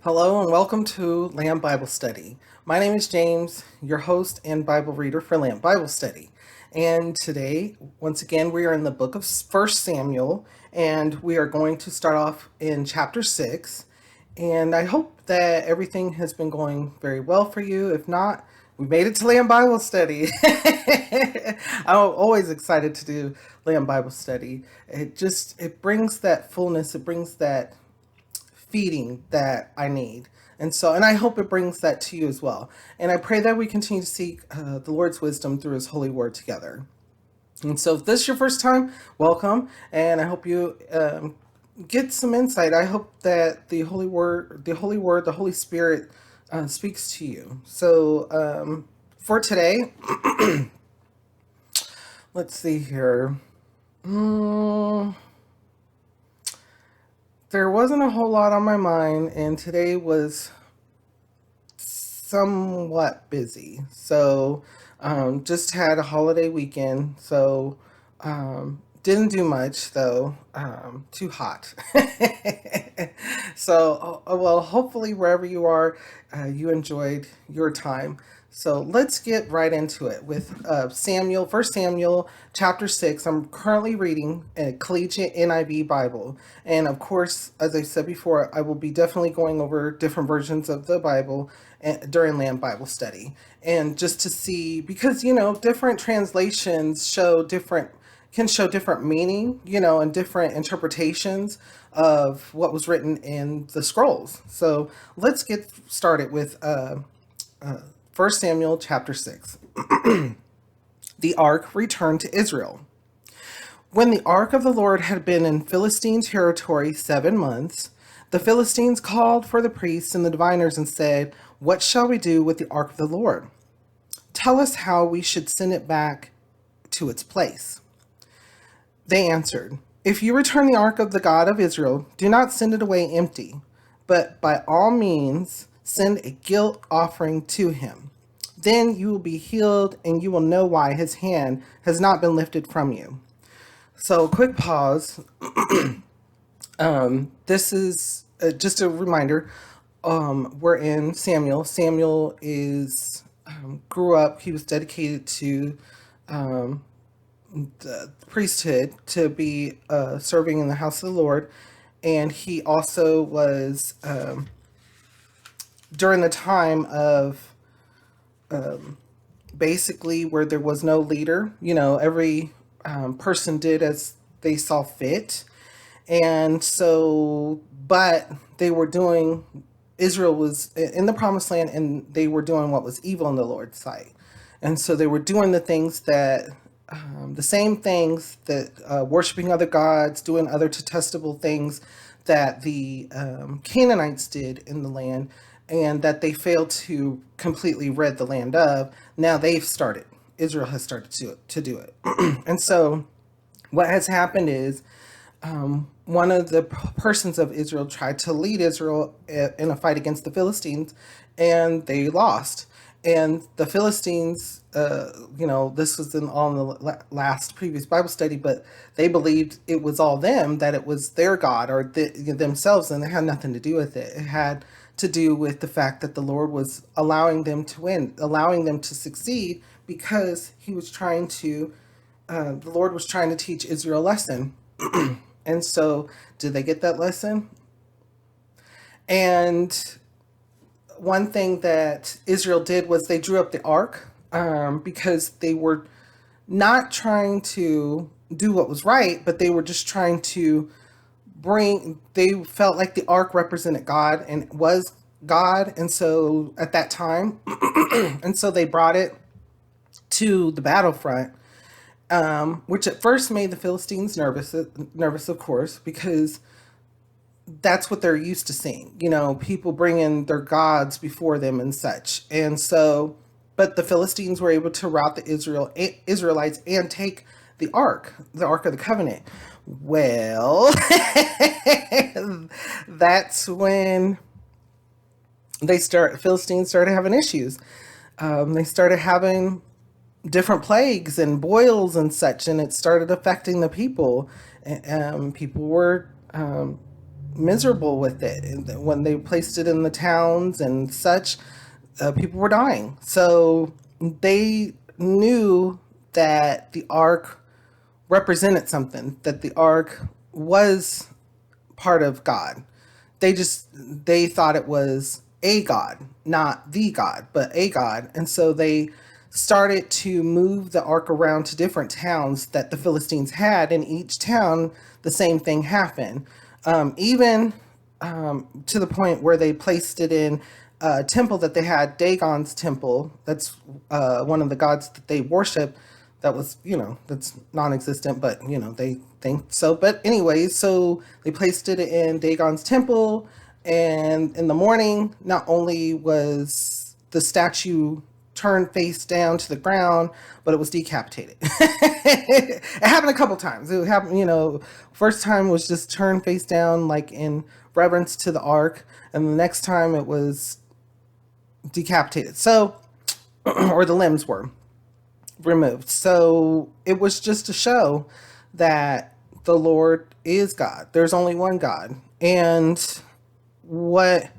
Hello and welcome to Lamb Bible Study. My name is James, your host and Bible reader for Lamb Bible Study. And today, once again, we are in the book of First Samuel, and we are going to start off in chapter 6. And I hope that everything has been going very well for you. If not, we made it to Lamb Bible Study. I'm always excited to do Lamb Bible Study. It brings that fullness, it brings that feeding that I need. And I hope it brings that to you as well. And I pray that we continue to seek the Lord's wisdom through his holy word together. And so if this is your first time, welcome. And I hope you get some insight. I hope that the Holy Spirit speaks to you. So for today, let's see here. There wasn't a whole lot on my mind, and today was somewhat busy. So, just had a holiday weekend. So, didn't do much though. Too hot. So, well, hopefully wherever you are, you enjoyed your time. So let's get right into it with First Samuel chapter 6. I'm currently reading a collegiate NIV Bible. And of course, as I said before, I will be definitely going over different versions of the Bible during Lamb Bible study. And just to see, because, different translations can show different meaning, and different interpretations of what was written in the scrolls. So let's get started with 1 Samuel chapter 6. The ark returned to Israel. When the ark of the Lord had been in Philistine territory 7 months, the Philistines called for the priests and the diviners and said, "What shall we do with the ark of the Lord? Tell us how we should send it back to its place." They answered, "If you return the ark of the God of Israel, do not send it away empty, but by all means send a guilt offering to him. Then you will be healed and you will know why his hand has not been lifted from you." So, quick pause. This is just a reminder. We're in Samuel. Samuel grew up. He was dedicated to the priesthood, to be serving in the house of the Lord, and he also was during the time of basically where there was no leader. Every person did as they saw fit. And so, but they were doing, Israel was in the promised land and they were doing what was evil in the Lord's sight. And so they were doing the same things that worshiping other gods, doing other detestable things that the Canaanites did in the land, and that they failed to completely rid the land of. Now Israel has started to do it. And so what has happened is one of the persons of Israel tried to lead Israel in a fight against the Philistines, and they lost. And the Philistines, this was all in the last previous Bible study, but they believed it was all them, that it was their God or themselves, and it had nothing to do with it. It had to do with the fact that the Lord was allowing them to win, allowing them to succeed, because the Lord was trying to teach Israel a lesson. And so, did they get that lesson? And one thing that Israel did was they drew up the ark, because they were not trying to do what was right, but they were just trying to they felt like the ark represented God and was God. And so at that time, and so they brought it to the battlefront, which at first made the Philistines nervous, of course, because that's what they're used to seeing, people bringing their gods before them and such. And so, but the Philistines were able to rout the Israelites and take the ark of the covenant. Well, that's when Philistines started having issues. They started having different plagues and boils and such, and it started affecting the people. People were miserable with it. And when they placed it in the towns and such, people were dying. So they knew that the ark represented something, that the ark was part of God. They thought it was a God, not the God, but a God. And so they started to move the ark around to different towns that the Philistines had. In each town, the same thing happened. Even to the point where they placed it in a temple that they had, Dagon's temple. That's one of the gods that they worship. That was, that's non-existent, but they think so. But anyway, so they placed it in Dagon's temple, and in the morning, not only was the statue turned face down to the ground, but it was decapitated. It happened a couple times. It happened, first time was just turned face down, like in reverence to the ark, and the next time it was decapitated. So, or the limbs were removed. So it was just to show that the Lord is God. There's only one God. And what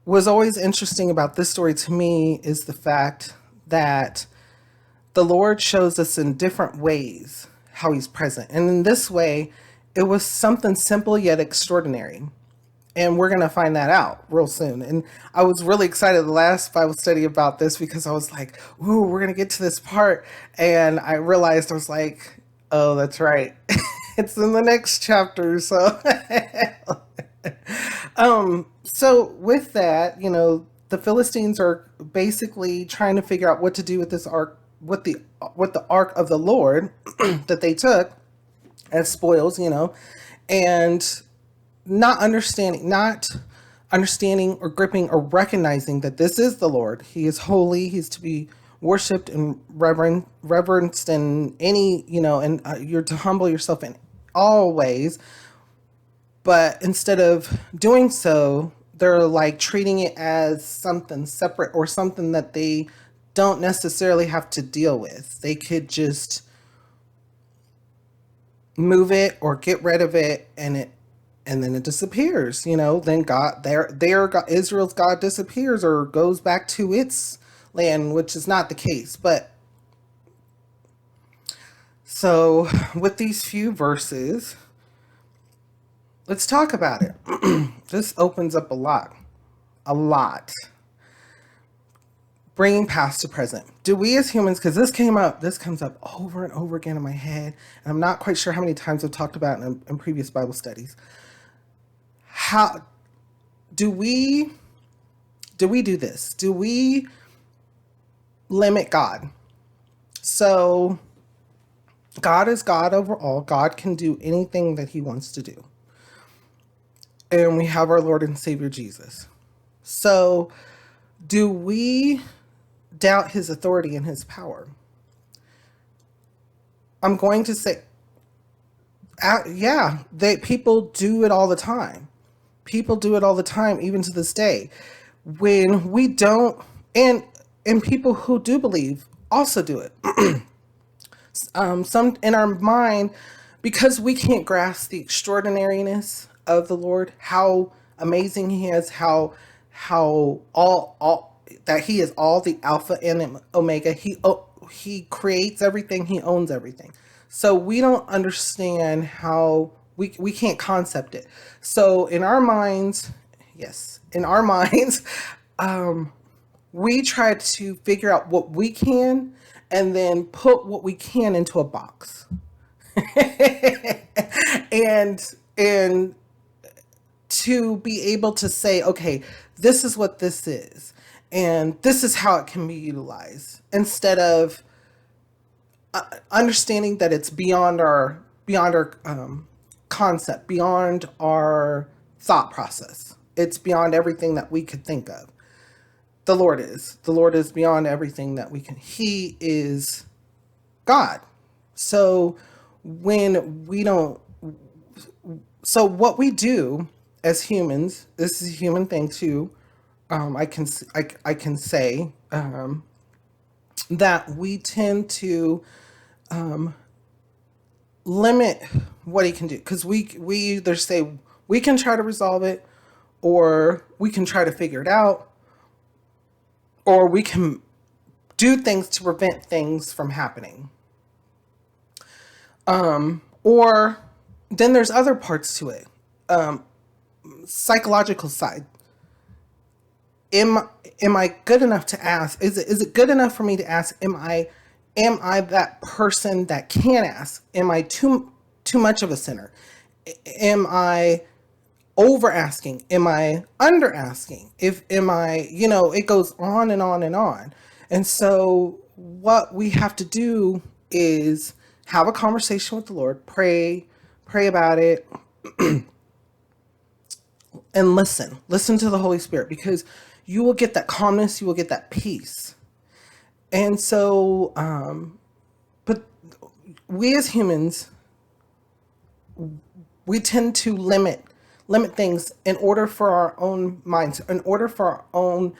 was always interesting about this story to me is the fact that the Lord shows us in different ways how he's present. And in this way, it was something simple yet extraordinary. And we're going to find that out real soon. And I was really excited the last Bible study about this because I was like, ooh, we're going to get to this part. And I realized, I was like, oh, that's right. It's in the next chapter. So, so with that, the Philistines are basically trying to figure out what to do with this ark, what the ark of the Lord that they took as spoils, and not understanding or gripping or recognizing that this is the Lord. He is holy. He's to be worshipped and reverenced in any, and you're to humble yourself in all ways. But instead of doing so, they're like treating it as something separate or something that they don't necessarily have to deal with. They could just move it or get rid of it, and then it disappears. Then their God, Israel's God, disappears or goes back to its land, which is not the case. But so with these few verses, let's talk about it. This opens up a lot. Bringing past to present. Do we as humans, because this comes up over and over again in my head, and I'm not quite sure how many times I've talked about it in previous Bible studies. How do we do this? Do we limit God? So God is God over all. God can do anything that he wants to do. And we have our Lord and Savior Jesus. So do we doubt his authority and his power? I'm going to say, yeah, people do it all the time. People do it all the time, even to this day. When we don't, and people who do believe also do it. Some in our mind, because we can't grasp the extraordinariness of the Lord, how amazing he is, how all that he is all the Alpha and Omega. He creates everything. He owns everything. So we don't understand how we can't concept it. So in our minds, we try to figure out what we can and then put what we can into a box. and to be able to say, okay, this is what this is, and this is how it can be utilized, instead of understanding that it's beyond our concept, beyond our thought process. It's beyond everything that we could think of. The Lord is beyond everything that we can. He is God. So when we don't, so what we do as humans, this is a human thing too. I can say that we tend to limit what he can do, because we either say We can try to resolve it, or we can try to figure it out, or we can do things to prevent things from happening. Or then there's other parts to it. Psychological side. Am I good enough to ask? Is it good enough for me to ask? Am I that person that can ask? Am I too much of a sinner? Am I over asking? Am I under asking? If am I, it goes on and on and on. And so what we have to do is have a conversation with the Lord, pray about it, and listen to the Holy Spirit, because you will get that calmness, you will get that peace. And so, but we as humans, we tend to limit things in order for our own minds, in order for our own,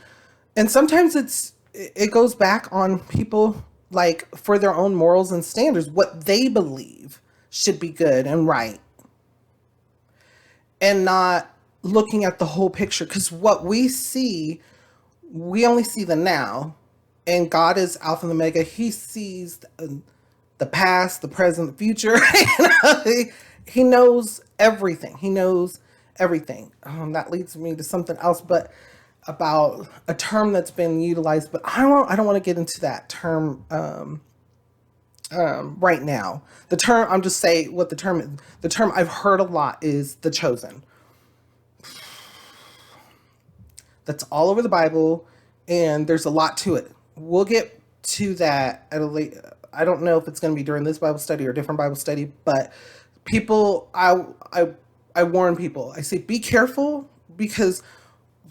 and sometimes it goes back on people, like for their own morals and standards, what they believe should be good and right, and not looking at the whole picture. Because what we see, we only see the now, and God is Alpha and Omega. He sees the past, the present, the future. He knows everything. He knows everything. That leads me to something else, but about a term that's been utilized. But I don't want to get into that term right now. The term, I'm just saying what the term is. The term I've heard a lot is the chosen. That's all over the Bible, and there's a lot to it. We'll get to that at a late. I don't know if it's going to be during this Bible study or a different Bible study, but people, I warn people. I say be careful, because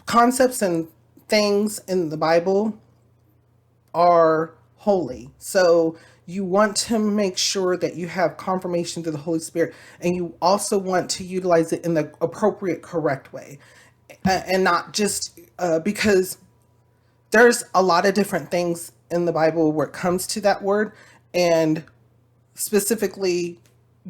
concepts and things in the Bible are holy. So you want to make sure that you have confirmation through the Holy Spirit, and you also want to utilize it in the appropriate, correct way, and not just because there's a lot of different things in the Bible where it comes to that word, and specifically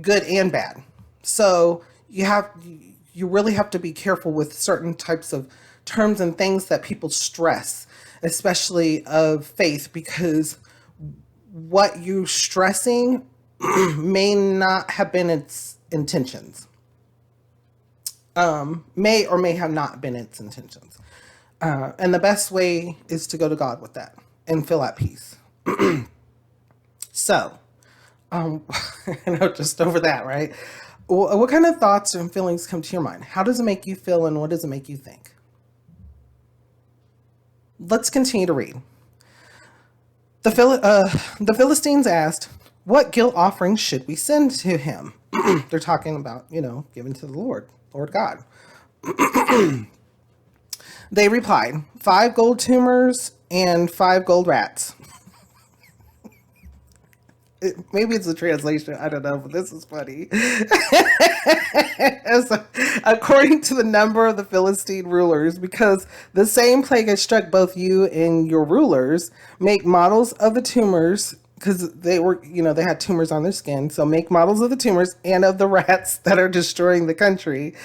good and bad. So you really have to be careful with certain types of terms and things that people stress, especially of faith, because what you're stressing may not have been its intentions. May or may have not been its intentions. And the best way is to go to God with that and feel at peace. So, just over that, right? What kind of thoughts and feelings come to your mind? How does it make you feel, and what does it make you think? Let's continue to read. The Philistines asked, "What guilt offering should we send to him?" They're talking about, giving to the Lord God. They replied, 5 gold tumors and 5 gold rats. Maybe it's a translation, I don't know, but this is funny. So, according to the number of the Philistine rulers, because the same plague has struck both you and your rulers, make models of the tumors, because they were, they had tumors on their skin. So make models of the tumors and of the rats that are destroying the country.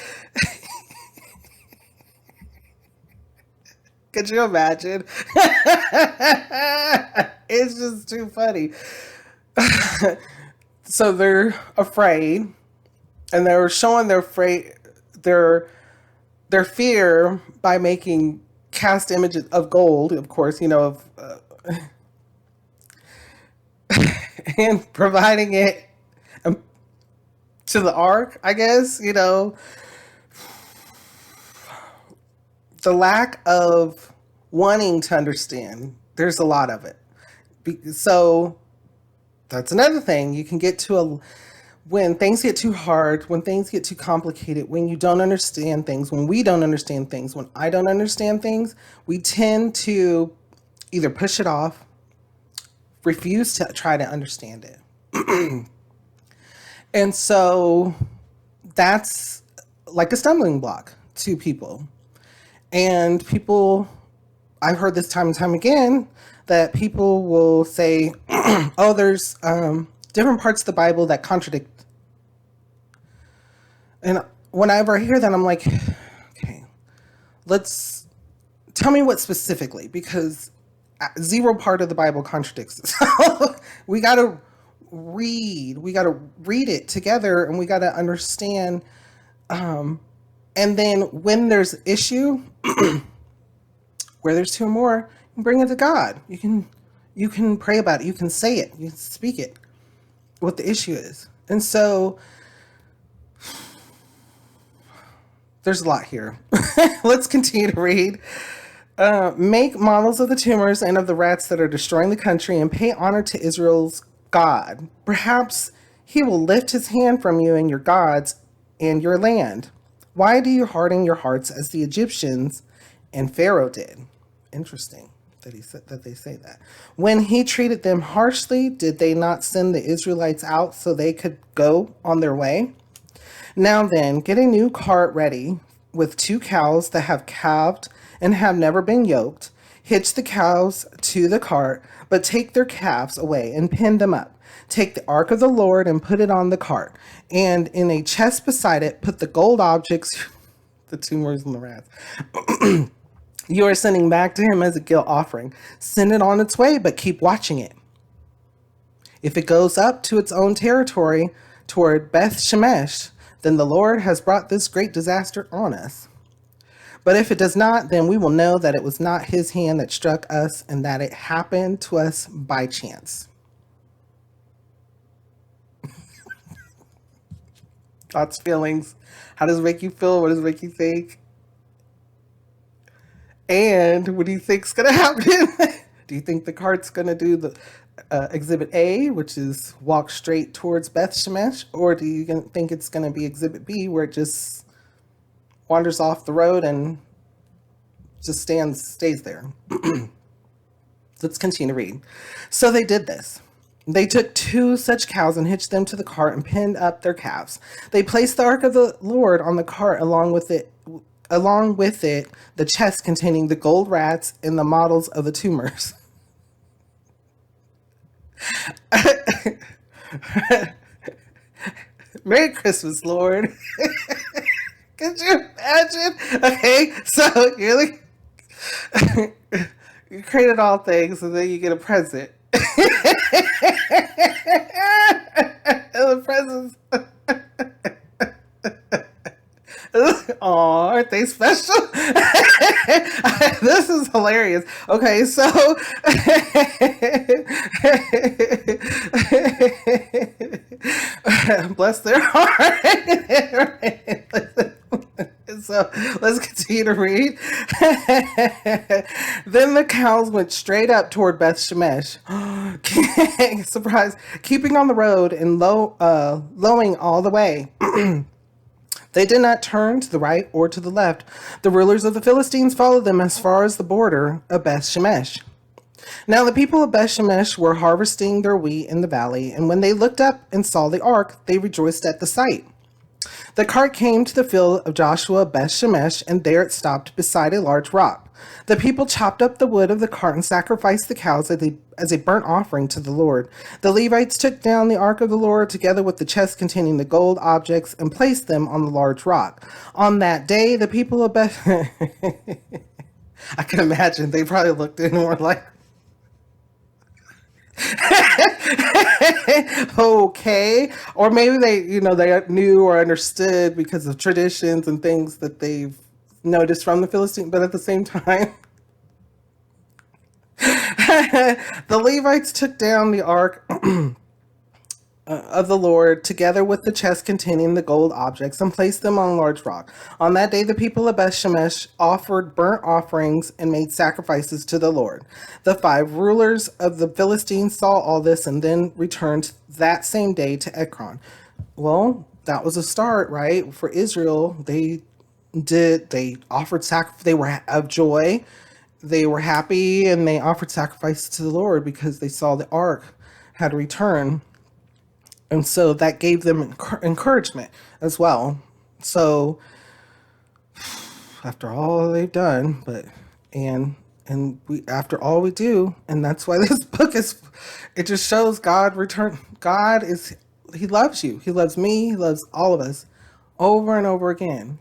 Could you imagine? It's just too funny. So they're afraid, and they're showing their fear by making cast images of gold, of course, and providing it to the ark, I guess. The lack of wanting to understand. There's a lot of it. So that's another thing. You can get to when things get too hard, when things get too complicated, when you don't understand things, when we don't understand things, when I don't understand things, we tend to either push it off, refuse to try to understand it. And so that's like a stumbling block to people. And people, I've heard this time and time again, that people will say, oh, there's different parts of the Bible that contradict. And whenever I hear that, I'm like, okay, let's tell me what specifically, because zero part of the Bible contradicts it. So we got to read it together, and we got to understand. And then when there's issue, where there's two or more, you bring it to God. You can pray about it. You can say it. You can speak it. What the issue is, and so there's a lot here. Let's continue to read. Make models of the tumors and of the rats that are destroying the country, and pay honor to Israel's God. Perhaps he will lift his hand from you and your gods and your land. Why do you harden your hearts as the Egyptians and Pharaoh did? Interesting that he said that they say that. When he treated them harshly, did they not send the Israelites out so they could go on their way? Now then, get a new cart ready with 2 cows that have calved and have never been yoked. Hitch the cows to the cart, but take their calves away and pin them up. Take the ark of the Lord and put it on the cart, and in a chest beside it, put the gold objects, the tumors and the rats, you are sending back to him as a guilt offering. Send it on its way, but keep watching it. If it goes up to its own territory toward Beth Shemesh, then the Lord has brought this great disaster on us. But if it does not, then we will know that it was not his hand that struck us, and that it happened to us by chance. Thoughts, feelings. How does it make you feel? What does it make you think? And what do you think's going to happen? Do you think the cart's going to do the Exhibit A, which is walk straight towards Beth Shemesh? Or do you think it's going to be Exhibit B, where it just wanders off the road and just stays there? Let's continue to read. So they did this. They took 2 such cows and hitched them to the cart and pinned up their calves. They placed the ark of the Lord on the cart, along with it the chest containing the gold rats and the models of the tumors. Merry Christmas, Lord. Could you imagine? Okay, so you're like, you created all things, and then you get a present. And the presents. Oh, aren't they special? This is hilarious. Okay, so bless their heart. So let's continue to read. Then the cows went straight up toward Beth Shemesh. Surprise! Keeping on the road and lowing all the way. They did not turn to the right or to the left. The rulers of the Philistines followed them as far as the border of Beth Shemesh. Now the people of Beth Shemesh were harvesting their wheat in the valley, and when they looked up and saw the ark, they rejoiced at the sight. The cart came to the field of Joshua Beth Shemesh, and there it stopped beside a large rock. The people chopped up the wood of the cart and sacrificed the cows as a burnt offering to the Lord. The Levites took down the ark of the Lord together with the chest containing the gold objects and placed them on the large rock. On that day, the people of Beth... I can imagine they probably looked in and were like, okay, or maybe they knew or understood because of traditions and things that they've noticed from the Philistines, but at the same time, the Levites took down the ark of the Lord together with the chest containing the gold objects and placed them on a large rock. On that day, the people of Beth Shemesh offered burnt offerings and made sacrifices to the Lord. The 5 rulers of the Philistines saw all this and then returned that same day to Ekron. Well, that was a start, right? For Israel, they offered sacrifice. They were of joy. They were happy, and they offered sacrifices to the Lord because they saw the ark had returned. And so that gave them encouragement as well. So after all they've done, after all we do, and that's why this book it just shows God return. He loves you. He loves me. He loves all of us. over and over again.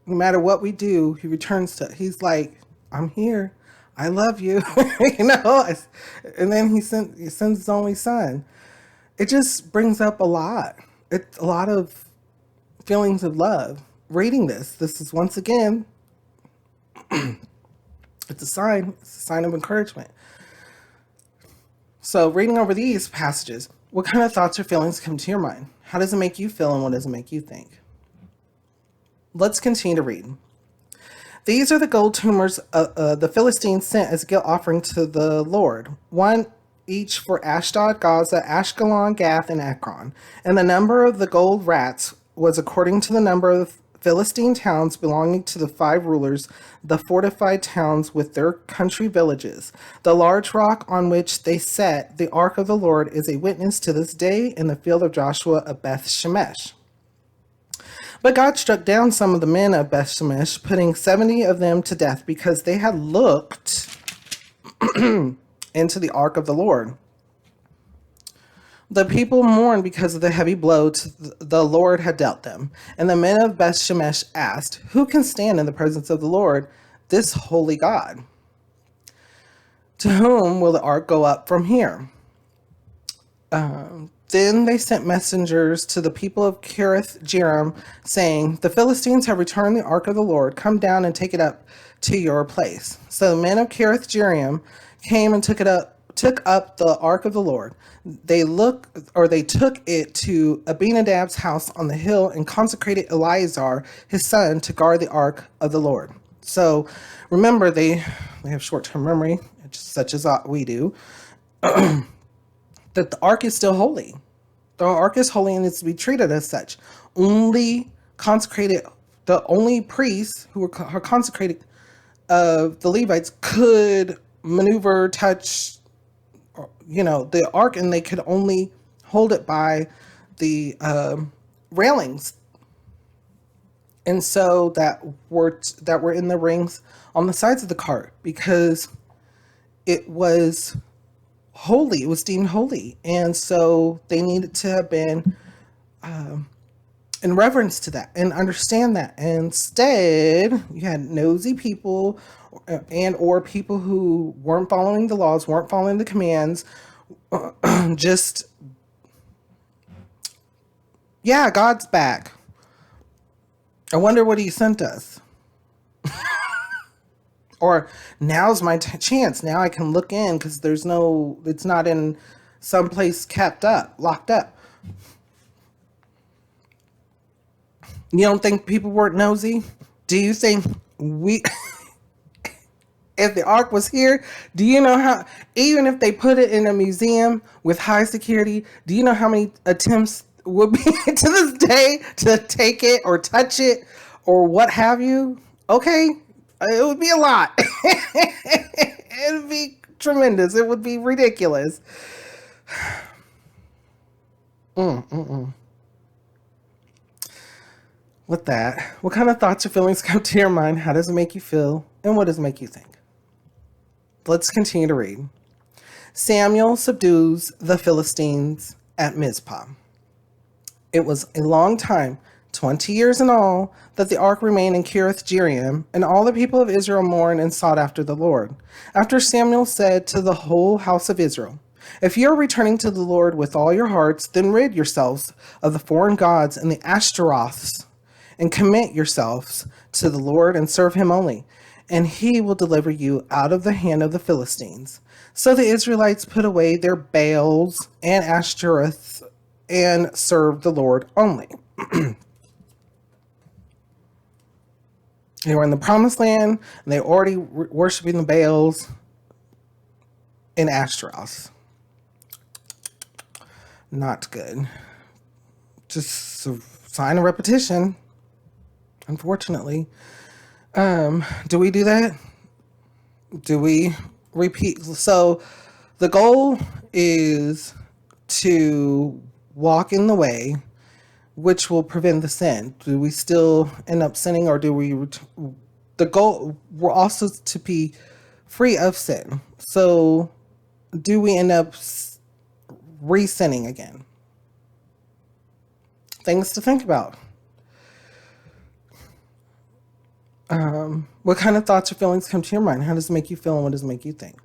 No matter what we do, he returns to, he's like, I'm here. I love you. And then he sends his only son. It just brings up a lot. It's a lot of feelings of love. Reading this is once again, it's a sign of encouragement. So, reading over these passages, what kind of thoughts or feelings come to your mind? How does it make you feel and what does it make you think? Let's continue to read. These are the gold tumors the Philistines sent as a guilt offering to the Lord, one each for Ashdod, Gaza, Ashkelon, Gath, and Ekron. And the number of the gold rats was according to the number of Philistine towns belonging to the 5 rulers, the fortified towns with their country villages. The large rock on which they set the ark of the Lord is a witness to this day in the field of Joshua of Beth Shemesh. But God struck down some of the men of Beth Shemesh, putting 70 of them to death because they had looked into the ark of the Lord. The people mourned because of the heavy blow the Lord had dealt them. And the men of Beth Shemesh asked, who can stand in the presence of the Lord, this holy God? To whom will the ark go up from here? Then they sent messengers to the people of Kiriath Jearim, saying, the Philistines have returned the ark of the Lord. Come down and take it up to your place. So the men of Kiriath Jearim came and took up the ark of the Lord. They took it to Abinadab's house on the hill and consecrated Eleazar, his son, to guard the ark of the Lord. So remember, they have short-term memory, such as we do, that the ark is still holy. The ark is holy and is to be treated as such. Only the only priests who are consecrated of the Levites could maneuver, touch, the ark, and they could only hold it by the railings, and so that were in the rings on the sides of the cart, because it was holy. It was deemed holy, and so they needed to have been in reverence to that and understand that. Instead, you had nosy people and or people who weren't following the laws, weren't following the commands, just, yeah, God's back. I wonder what he sent us. Or now's my chance. Now I can look in because it's not in someplace locked up. You don't think people weren't nosy? Do you think if the ark was here, do you know how, even if they put it in a museum with high security, do you know how many attempts would be to this day to take it or touch it or what have you? Okay, it would be a lot. It would be tremendous. It would be ridiculous. With that, what kind of thoughts or feelings come to your mind? How does it make you feel? And what does it make you think? Let's continue to read. Samuel subdues the Philistines at Mizpah. It was a long time, 20 years in all, that the ark remained in Kiriath Jearim, and all the people of Israel mourned and sought after the Lord. After Samuel said to the whole house of Israel, if you are returning to the Lord with all your hearts, then rid yourselves of the foreign gods and the Ashtaroths, and commit yourselves to the Lord and serve him only, and he will deliver you out of the hand of the Philistines. So the Israelites put away their Baals and Ashtaroths and served the Lord only. They were in the promised land, and they were already worshiping the Baals and Ashtaroths. Not good. Just a sign of repetition, unfortunately. Do we do that? Do we repeat? So the goal is to walk in the way which will prevent the sin. Do we still end up sinning, or do we the goal we're also to be free of sin? So do we end up re-sinning again? Things to think about. What kind of thoughts or feelings come to your mind? How does it make you feel and what does it make you think?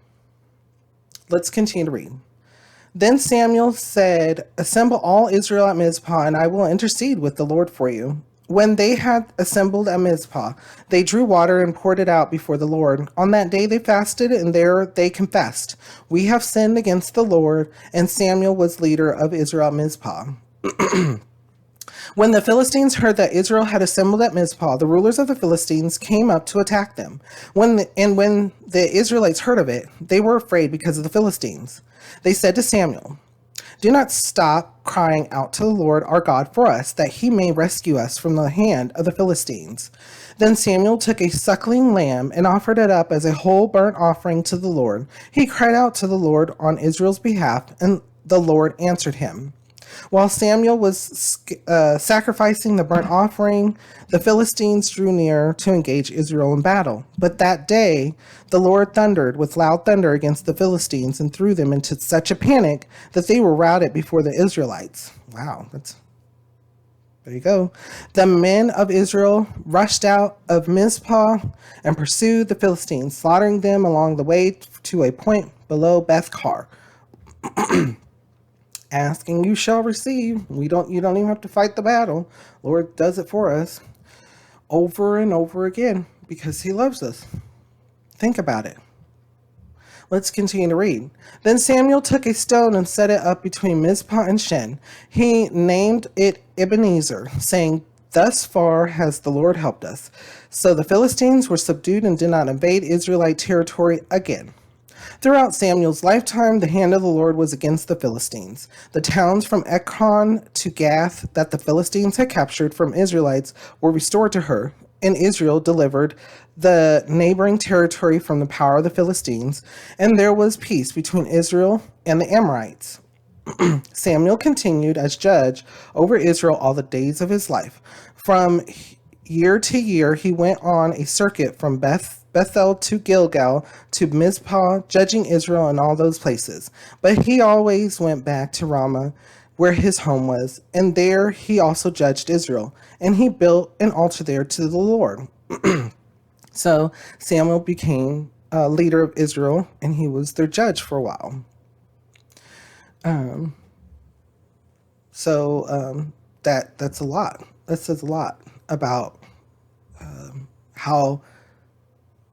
Let's continue to read. Then Samuel said, "Assemble all Israel at Mizpah, and I will intercede with the Lord for you." When they had assembled at Mizpah, they drew water and poured it out before the Lord. On that day they fasted, and there they confessed, "We have sinned against the Lord." And Samuel was leader of Israel at Mizpah. When the Philistines heard that Israel had assembled at Mizpah, the rulers of the Philistines came up to attack them. When the Israelites heard of it, they were afraid because of the Philistines. They said to Samuel, "Do not stop crying out to the Lord our God for us, that he may rescue us from the hand of the Philistines." Then Samuel took a suckling lamb and offered it up as a whole burnt offering to the Lord. He cried out to the Lord on Israel's behalf, and the Lord answered him. While Samuel was sacrificing the burnt offering, the Philistines drew near to engage Israel in battle. But that day, the Lord thundered with loud thunder against the Philistines and threw them into such a panic that they were routed before the Israelites. Wow, there you go. The men of Israel rushed out of Mizpah and pursued the Philistines, slaughtering them along the way to a point below Beth-kar. Asking you shall receive. You don't even have to fight the battle. Lord does it for us over and over again because he loves us. Think about it. Let's continue to read. Then Samuel took a stone and set it up between Mizpah and Shen. He named it Ebenezer, saying, "Thus far has the Lord helped us." So the Philistines were subdued and did not invade Israelite territory again. Throughout Samuel's lifetime, the hand of the Lord was against the Philistines. The towns from Ekron to Gath that the Philistines had captured from Israelites were restored to her, and Israel delivered the neighboring territory from the power of the Philistines, and there was peace between Israel and the Amorites. Samuel continued as judge over Israel all the days of his life. From year to year, he went on a circuit from Bethel to Gilgal to Mizpah, judging Israel in all those places. But he always went back to Ramah, where his home was, and there he also judged Israel. And he built an altar there to the Lord. So Samuel became leader of Israel, and he was their judge for a while. That's a lot. That says a lot about how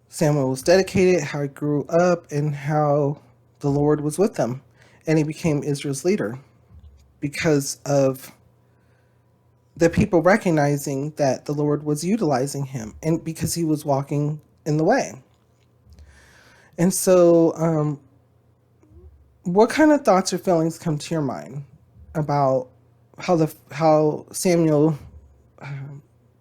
Samuel was dedicated, how he grew up, and how the Lord was with him. And he became Israel's leader because of the people recognizing that the Lord was utilizing him and because he was walking in the way. And so, what kind of thoughts or feelings come to your mind about how Samuel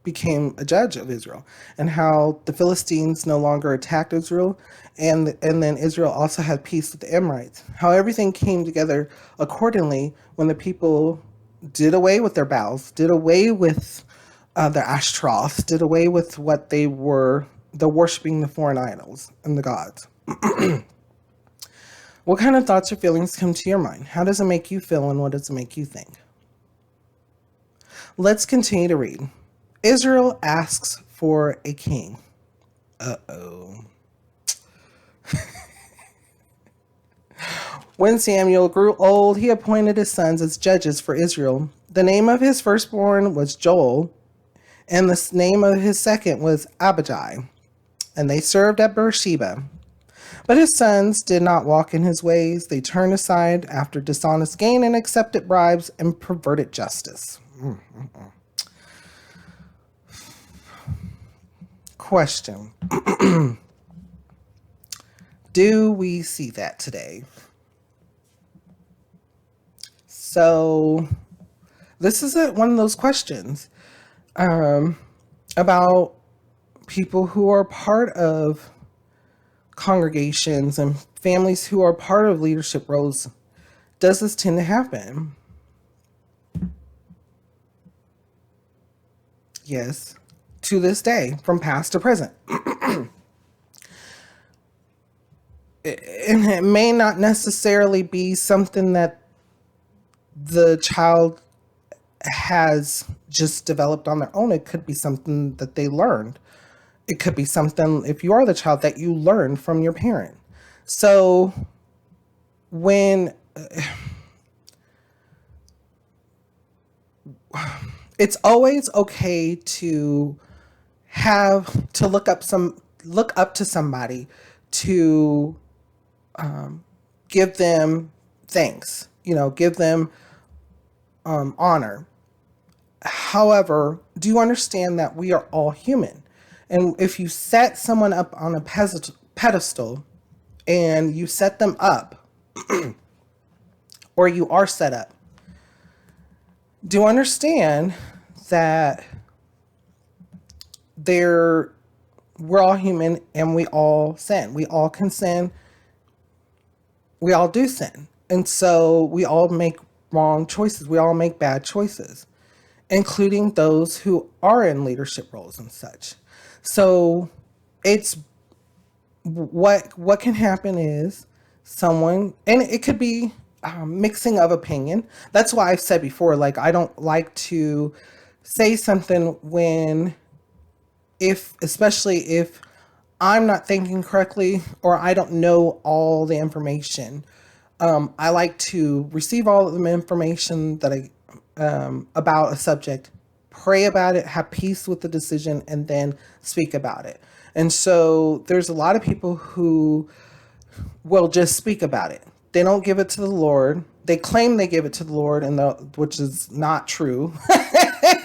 became a judge of Israel, and how the Philistines no longer attacked Israel, and then Israel also had peace with the Amorites. How everything came together accordingly when the people did away with their Baals, did away with their Ashtaroths, did away with what they were, the worshiping the foreign idols and the gods. What kind of thoughts or feelings come to your mind? How does it make you feel, and what does it make you think? Let's continue to read. Israel asks for a king. Uh-oh. When Samuel grew old, he appointed his sons as judges for Israel. The name of his firstborn was Joel, and the name of his second was Abijah, and they served at Beersheba. But his sons did not walk in his ways. They turned aside after dishonest gain and accepted bribes and perverted justice. Question. Do we see that today? So this is one of those questions about people who are part of congregations and families who are part of leadership roles. Does this tend to happen? Yes, to this day, from past to present. And it may not necessarily be something that the child has just developed on their own. It could be something that they learned It could be something, if you are the child, that you learned from your parent. So when it's always okay to have to look up to somebody, to give them thanks, give them honor. However, do you understand that we are all human? And if you set someone up on a pedestal and you set them up, or you are set up, do you understand that they're we're all human and we all sin. We all can sin. We all do sin. And so we all make wrong choices. We all make bad choices, including those who are in leadership roles and such. So it's what can happen is someone, and it could be mixing of opinion. That's why I've said before, like, I don't like to say something when, if especially if I'm not thinking correctly or I don't know all the information. I like to receive all of the information that I about a subject, pray about it, have peace with the decision, and then speak about it. And so there's a lot of people who will just speak about it. They don't give it to the Lord. They claim they give it to the Lord, which is not true,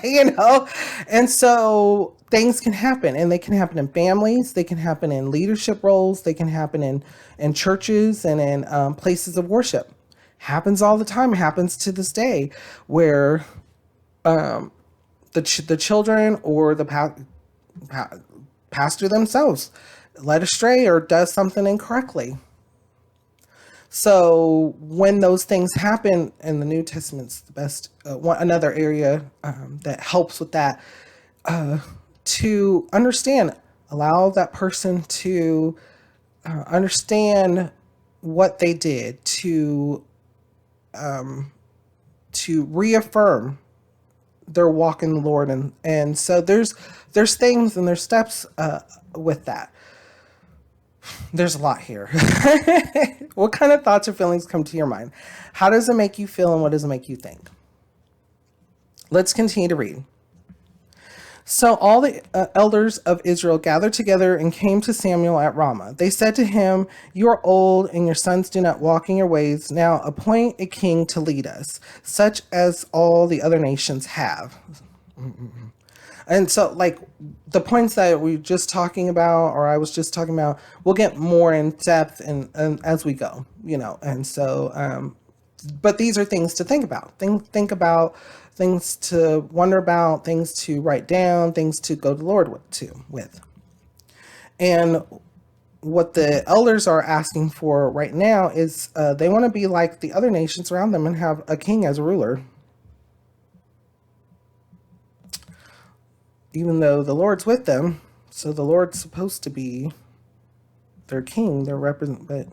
you know. And so things can happen, and they can happen in families. They can happen in leadership roles. They can happen in churches and in places of worship. Happens all the time. It happens to this day, where the children or the pastor themselves led astray or does something incorrectly. So when those things happen, in the New Testament's the best, another area that helps with that, to understand, allow that person to understand what they did, to reaffirm their walk in the Lord, and so there's things and there's steps with that. There's a lot here. What kind of thoughts or feelings come to your mind? How does it make you feel, and what does it make you think? Let's continue to read. So all the elders of Israel gathered together and came to Samuel at Ramah. They said to him, "You are old, and your sons do not walk in your ways. Now appoint a king to lead us, such as all the other nations have." And so, like, the points that we were just talking about, or I was just talking about, we'll get more in depth and as we go, And so, but these are things to think about. Think about, things to wonder about, things to write down, things to go to the Lord with. And what the elders are asking for right now is they want to be like the other nations around them and have a king as a ruler. Even though the Lord's with them, so the Lord's supposed to be their king, their represent. But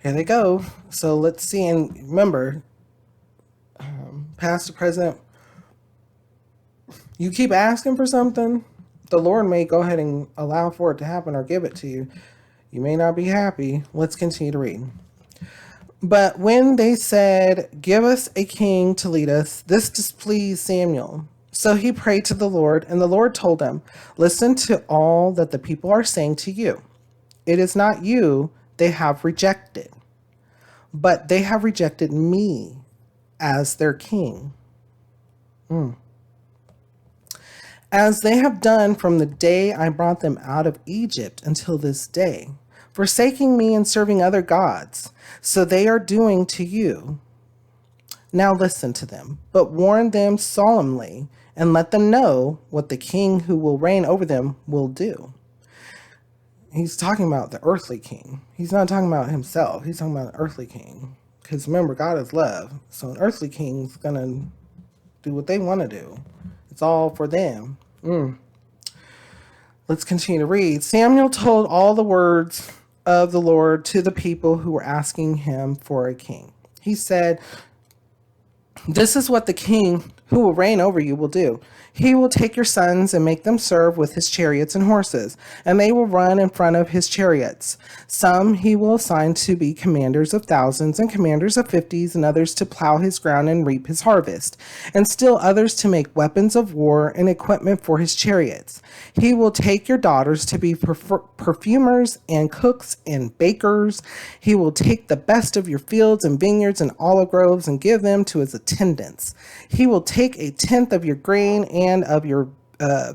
here they go. So let's see, and remember, past to present, you keep asking for something, the Lord may go ahead and allow for it to happen or give it to you. You may not be happy. Let's continue to read. But when they said, "Give us a king to lead us," this displeased Samuel. So he prayed to the Lord, and the Lord told him, "Listen to all that the people are saying to you. It is not you they have rejected, but they have rejected me as their king. As they have done from the day I brought them out of Egypt until this day, forsaking me and serving other gods. So they are doing to you. Now listen to them, but warn them solemnly, and let them know what the king who will reign over them will do." He's talking about the earthly king. He's not talking about himself. He's talking about an earthly king. Because remember, God is love. So an earthly king's going to do what they want to do. It's all for them. Let's continue to read. Samuel told all the words of the Lord to the people who were asking him for a king. He said, "This is what the king who will reign over you will do. He will take your sons and make them serve with his chariots and horses, and they will run in front of his chariots. Some he will assign to be commanders of thousands and commanders of fifties, and others to plow his ground and reap his harvest, and still others to make weapons of war and equipment for his chariots. He will take your daughters to be perfumers and cooks and bakers. He will take the best of your fields and vineyards and olive groves and give them to his attendants. He will take a tenth of your grain and of your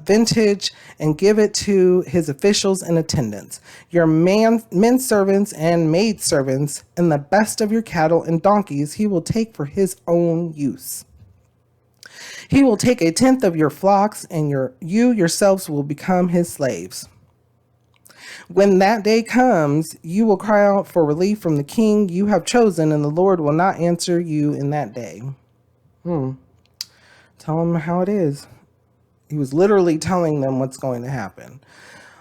vintage and give it to his officials and attendants, your men servants and maid servants, and the best of your cattle and donkeys he will take for his own use. He will take a tenth of your flocks, and you yourselves will become his slaves. When that day comes, you will cry out for relief from the king you have chosen, and the Lord will not answer you in that day. Tell him how it is. He was literally telling them what's going to happen.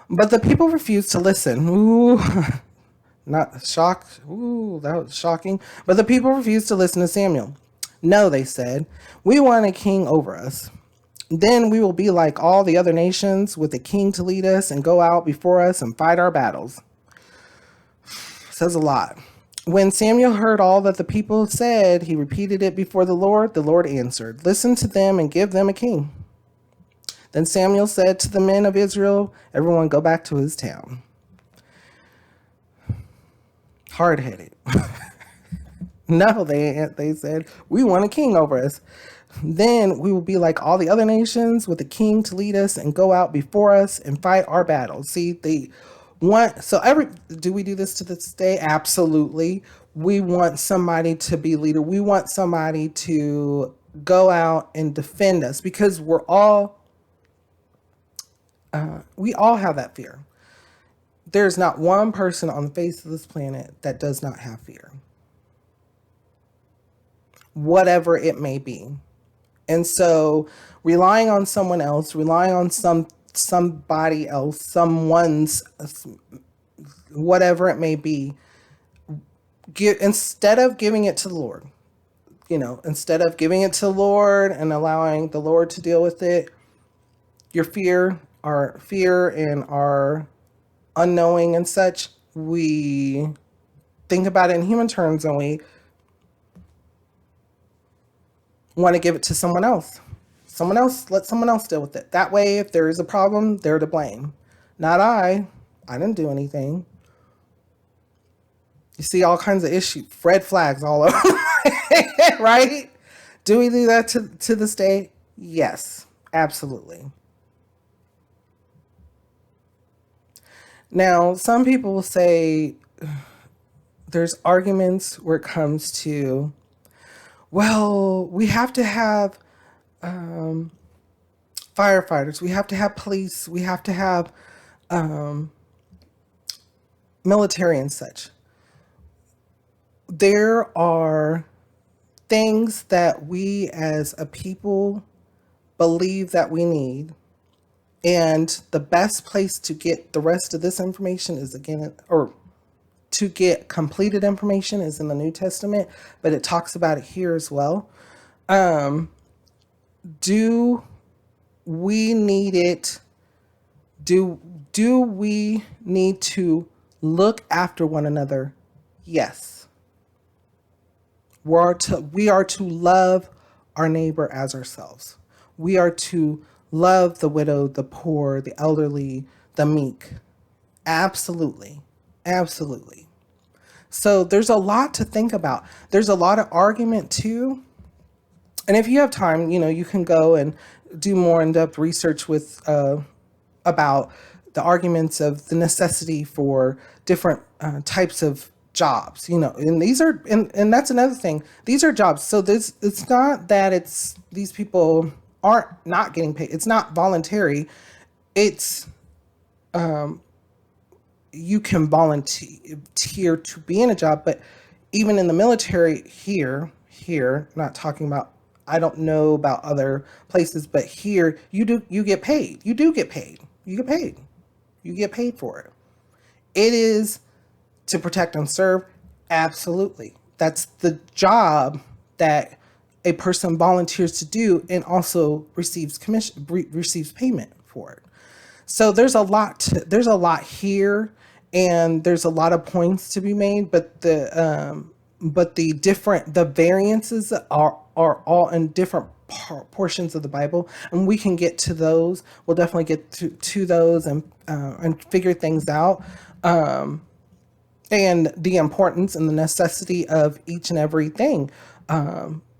But the people refused to listen. Ooh, not shocked. Ooh, that was shocking. But the people refused to listen to Samuel. No, they said, we want a king over us. Then we will be like all the other nations, with a king to lead us and go out before us and fight our battles. Says a lot. When Samuel heard all that the people said, he repeated it before the Lord. The Lord answered, listen to them and give them a king. Then Samuel said to the men of Israel, everyone go back to his town. Hard-headed. No, they said, we want a king over us. Then we will be like all the other nations, with a king to lead us and go out before us and fight our battles. See, they want, do we do this to this day? Absolutely. We want somebody to be leader. We want somebody to go out and defend us, because we all have that fear. There's not one person on the face of this planet that does not have fear, whatever it may be. And so relying on someone else, relying on somebody else, someone's, whatever it may be, instead of giving it to the Lord, instead of giving it to the Lord and allowing the Lord to deal with it, our fear and our unknowing and such, we think about it in human terms and we want to give it to someone else. Let someone else deal with it. That way, if there is a problem, they're to blame. Not I. I didn't do anything. You see all kinds of issues, red flags all over, right? Do we do that to this day? Yes, absolutely. Now, some people will say there's arguments where it comes to, well, we have to have firefighters, we have to have police, we have to have military and such. There are things that we as a people believe that we need. And the best place to get the rest of this information is, again, or to get completed information, is in the New Testament, but it talks about it here as well. Do we need it? Do we need to look after one another? Yes. We are to love our neighbor as ourselves. We are to love the widow, the poor, the elderly, the meek. Absolutely. Absolutely. So there's a lot to think about. There's a lot of argument too. And if you have time, you can go and do more in-depth research with about the arguments of the necessity for different types of jobs, and these are, and that's another thing. These are jobs. So it's not that these people aren't not getting paid. It's not voluntary. It's, you can volunteer to be in a job, but even in the military here, not talking about, I don't know about other places, but here you get paid. You get paid for it. It is to protect and serve. Absolutely. That's the job that a person volunteers to do and also receives payment for it. So there's a lot here, and there's a lot of points to be made, but the variances are all in different portions of the Bible, and we can get to those. We'll definitely get to those and figure things out. And the importance and the necessity of each and everything.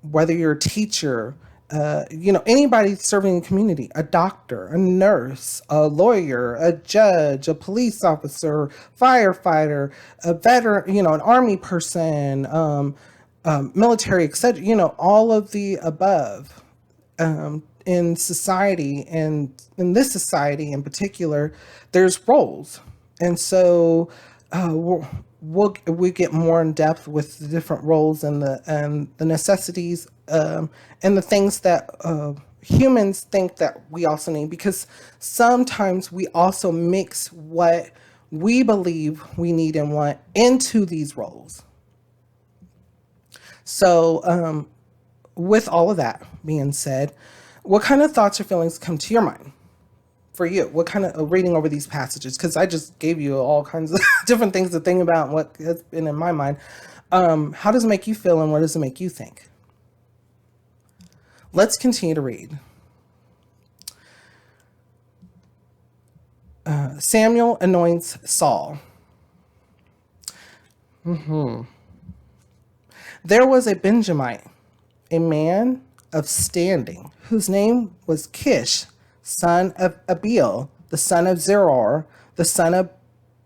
Whether you're a teacher, anybody serving in the community, a doctor, a nurse, a lawyer, a judge, a police officer, firefighter, a veteran, an army person, military, etc. All of the above. In society, and in this society in particular, there's roles, and so we get more in depth with the different roles and the necessities, and the things that humans think that we also need, because sometimes we also mix what we believe we need and want into these roles. So with all of that being said, what kind of thoughts or feelings come to your mind for you? What kind of reading over these passages? Because I just gave you all kinds of different things to think about and what has been in my mind. How does it make you feel, and what does it make you think? Let's continue to read. Samuel anoints Saul. There was a Benjamite, a man of standing, whose name was Kish, son of Abiel, the son of Zeror, the son of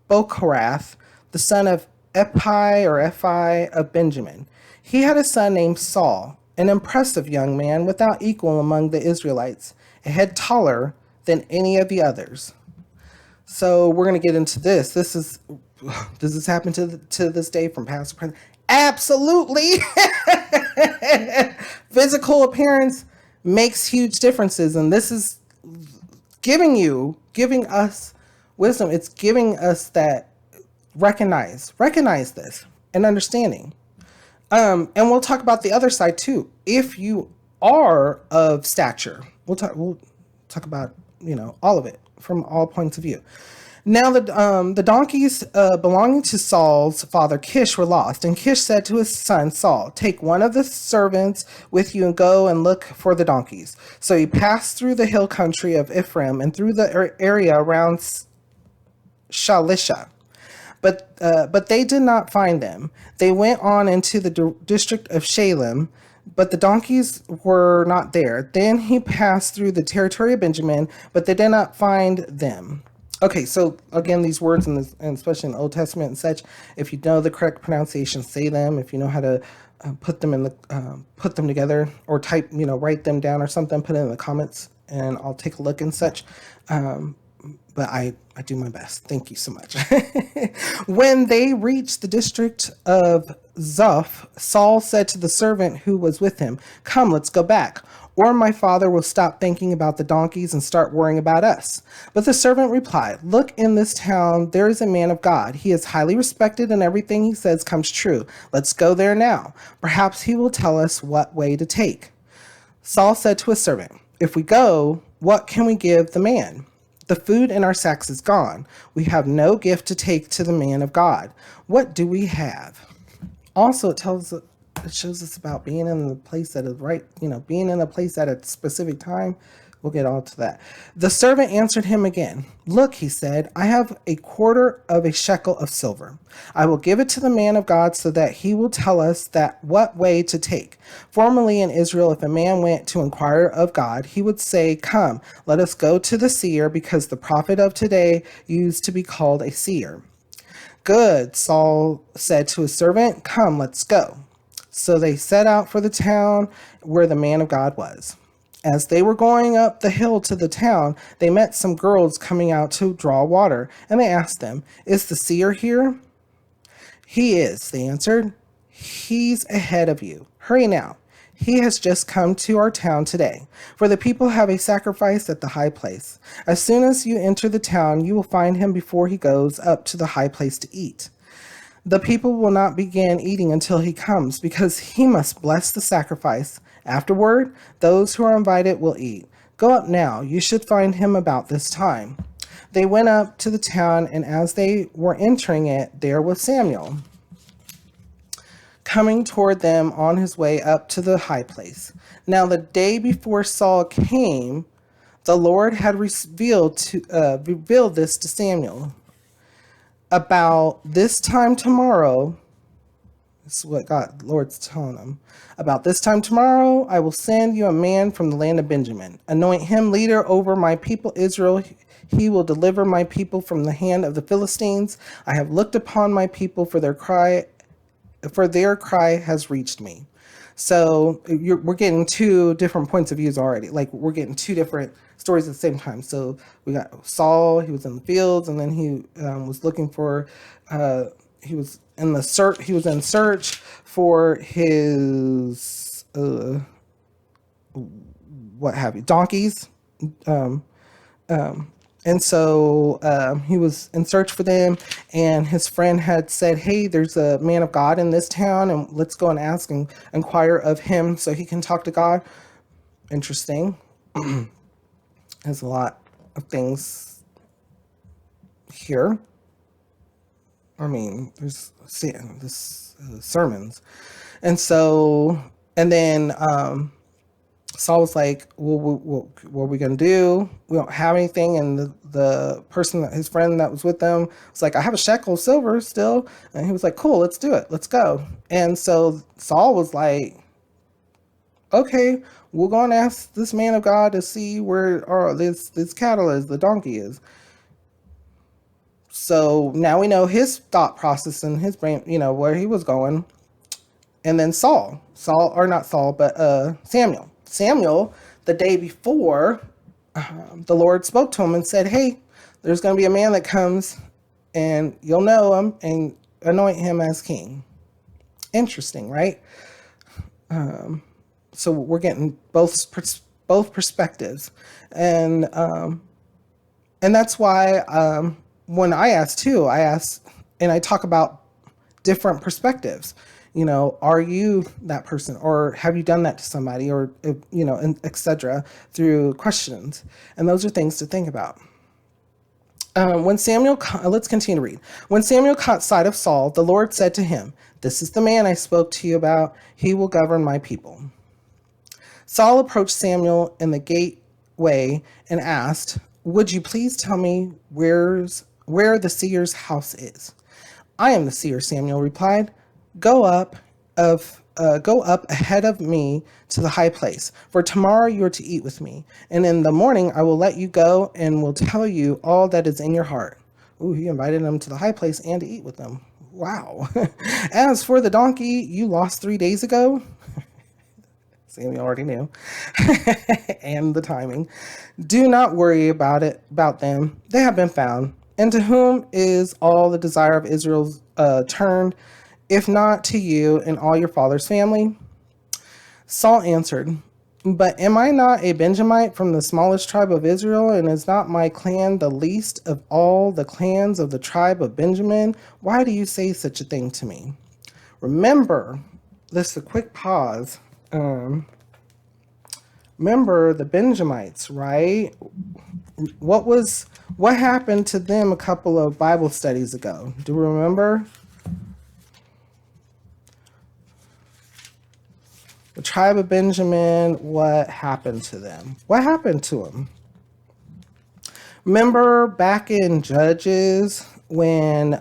Bokorath, the son of Ephi of Benjamin. He had a son named Saul, an impressive young man without equal among the Israelites, a head taller than any of the others. So we're going to get into this. Does this happen to this day from past to present? Absolutely. Physical appearance makes huge differences, and this is giving us wisdom. It's giving us that recognize this and understanding. And we'll talk about the other side too. If you are of stature, we'll talk about all of it from all points of view. Now the donkeys belonging to Saul's father Kish were lost, and Kish said to his son Saul, "Take one of the servants with you and go and look for the donkeys." So he passed through the hill country of Ephraim and through the area around Shalisha. But they did not find them. They went on into the district of Shalem, but the donkeys were not there. Then he passed through the territory of Benjamin, but they did not find them. Okay, so again, these words, and especially in the Old Testament and such, if you know the correct pronunciation, say them. If you know how to put them together, or type, write them down or something, put it in the comments, and I'll take a look and such. But I do my best. Thank you so much. When they reached the district of Zoph, Saul said to the servant who was with him, "Come, let's go back, or my father will stop thinking about the donkeys and start worrying about us." But the servant replied, "Look, in this town there is a man of God. He is highly respected, and everything he says comes true. Let's go there now. Perhaps he will tell us what way to take." Saul said to his servant, "If we go, what can we give the man? The food in our sacks is gone. We have no gift to take to the man of God. What do we have?" Also, it shows us about being in the place that is right, being in a place at a specific time. We'll get all to that. The servant answered him again. "Look," he said, "I have a quarter of a shekel of silver. I will give it to the man of God so that he will tell us that what way to take. Formerly in Israel, if a man went to inquire of God, he would say, 'Come, let us go to the seer,' because the prophet of today used to be called a seer." "Good," Saul said to his servant. "Come, let's go." So they set out for the town where the man of God was. As they were going up the hill to the town, they met some girls coming out to draw water, and they asked them, "Is the seer here?" "He is," they answered. "He's ahead of you. Hurry now. He has just come to our town today, for the people have a sacrifice at the high place. As soon as you enter the town, you will find him before he goes up to the high place to eat. The people will not begin eating until he comes, because he must bless the sacrifice Afterward, those who are invited will eat. Go up now. You should find him about this time." They went up to the town, and as they were entering it, there was Samuel coming toward them on his way up to the high place. Now, the day before Saul came, the Lord had revealed this to Samuel. About this time tomorrow, this is what God, the Lord's telling him. About this time tomorrow, I will send you a man from the land of Benjamin. Anoint him leader over my people Israel. He will deliver my people from the hand of the Philistines. I have looked upon my people, for their cry has reached me. So we're getting two different points of views already. Like, we're getting two different stories at the same time. So we got Saul, he was in the fields, and then he was looking for, he was in search for his, what have you, donkeys. And so he was in search for them, and his friend had said, "Hey, there's a man of God in this town, and let's go and ask and inquire of him so he can talk to God." Interesting. There's a lot of things here. I mean, there's sermons. And so, and then Saul was like, well, what are we going to do? We don't have anything. And the person, his friend that was with them, was like, "I have a shekel of silver still." And he was like, "Cool, let's do it. Let's go." And so Saul was like, "Okay, we'll go and ask this man of God to see where this cattle is, the donkey is." So now we know his thought process and his brain, where he was going. And then Samuel, the day before, the Lord spoke to him and said, "Hey, there's going to be a man that comes, and you'll know him, and anoint him as king." Interesting, right? So we're getting both perspectives, and that's why when I asked, and I talk about different perspectives. Are you that person, or have you done that to somebody, or and etc. through questions, and those are things to think about. Let's continue to read. When Samuel caught sight of Saul, the Lord said to him, "This is the man I spoke to you about. He will govern my people." Saul approached Samuel in the gateway and asked, "Would you please tell me where the seer's house is?" "I am the seer," Samuel replied. Go up ahead of me to the high place, for tomorrow you are to eat with me, and in the morning I will let you go and will tell you all that is in your heart." Ooh, he invited them to the high place and to eat with them. Wow. "As for the donkey you lost 3 days ago," Samuel already knew, and the timing, "do not worry about them. They have been found. And to whom is all the desire of Israel turned, if not to you and all your father's family?" Saul answered, "But am I not a Benjamite from the smallest tribe of Israel, and is not my clan the least of all the clans of the tribe of Benjamin? Why do you say such a thing to me?" Remember, this is a quick pause. Remember the Benjamites, right? What happened to them a couple of Bible studies ago? Do you remember? The tribe of Benjamin, what happened to them? What happened to them? Remember back in Judges when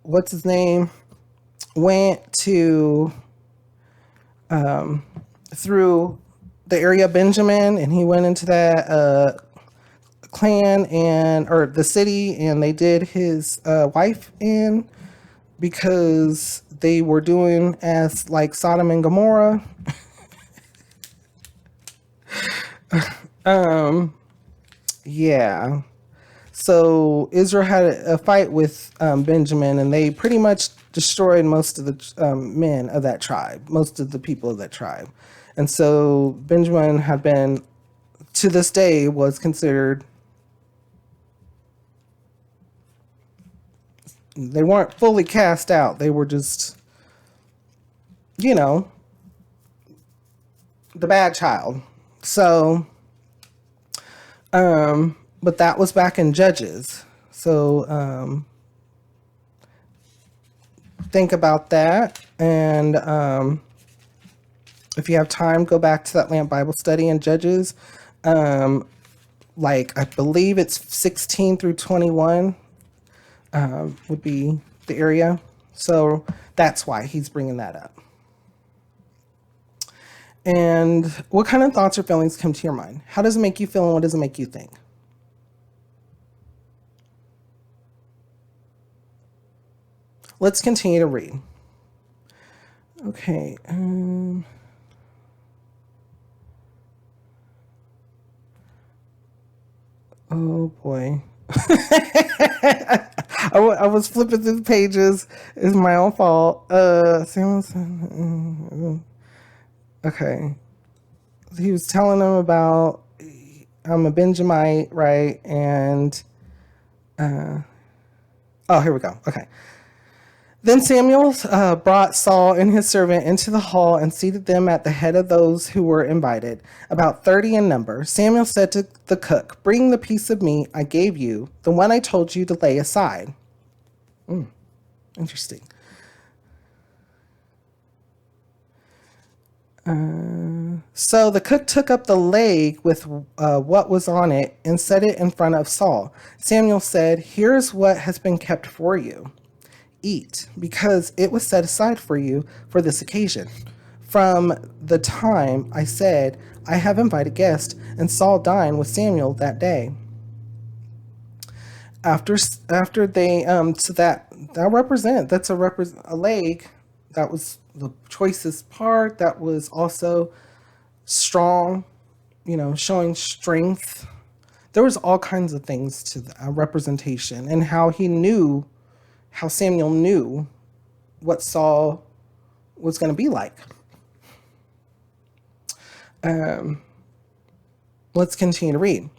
what's his name went to through the area of Benjamin, and he went into that clan or the city, and they did his wife in, because they were doing as like Sodom and Gomorrah. Yeah. So Israel had a fight with Benjamin, and they pretty much destroyed most of the men of that tribe, most of the people of that tribe. And so Benjamin had been, to this day, was considered They weren't fully cast out. They were just, you know, the bad child. So, but that was back in Judges. So, think about that. And if you have time, go back to that Lamp Bible study in Judges. Like, I believe it's 16 through 21 would be the area. So that's why he's bringing that up. And what kind of thoughts or feelings come to your mind? How does it make you feel and what does it make you think? Let's continue to read. Okay. Oh boy. I was flipping through the pages. It's my own fault. Okay. He was telling them about I'm a Benjamite, right? And oh, here we go. Okay. Then Samuel brought Saul and his servant into the hall and seated them at the head of those who were invited, about 30 in number. Samuel said to the cook, "Bring the piece of meat I gave you, the one I told you to lay aside." Interesting. So the cook took up the leg with what was on it and set it in front of Saul. Samuel said, "Here's what has been kept for you. Eat, because it was set aside for you for this occasion. From the time I said, I have invited guests, and Saul dined with Samuel that day." After they so that's a leg that was the choicest part, that was also strong, showing strength. There was all kinds of things to the representation, and how Samuel knew what Saul was going to be like. Let's continue to read.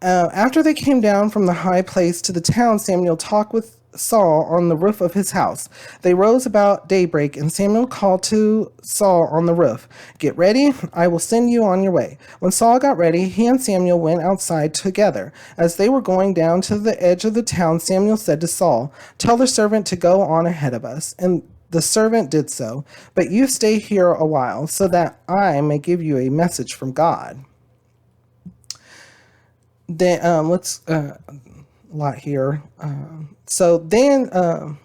After they came down from the high place to the town, Samuel talked with Saul on the roof of his house. They rose about daybreak, and Samuel called to Saul on the roof, "Get ready, I will send you on your way." When Saul got ready, he and Samuel went outside together. As they were going down to the edge of the town, Samuel said to Saul, "Tell the servant to go on ahead of us." And the servant did so. "But you stay here a while, so that I may give you a message from God." Then let's a lot here.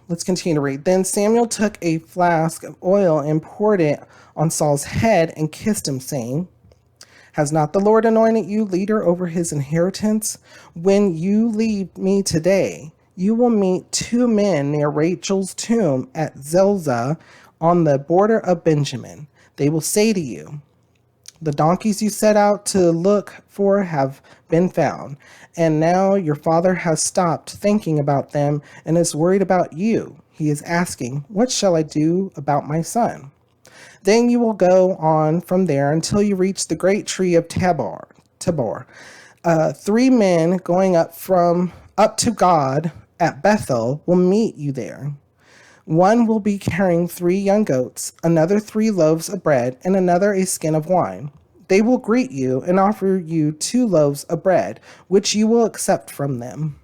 Let's continue to read. Then Samuel took a flask of oil and poured it on Saul's head and kissed him, saying, "Has not the Lord anointed you leader over his inheritance? When you leave me today, you will meet two men near Rachel's tomb at Zelzah on the border of Benjamin. They will say to you, 'The donkeys you set out to look for have been found, and now your father has stopped thinking about them and is worried about you. He is asking, what shall I do about my son?' Then you will go on from there until you reach the great tree of Tabor. Three men going up to God at Bethel will meet you there. One will be carrying 3 young goats, another 3 loaves of bread, and another a skin of wine. They will greet you and offer you 2 loaves of bread, which you will accept from them.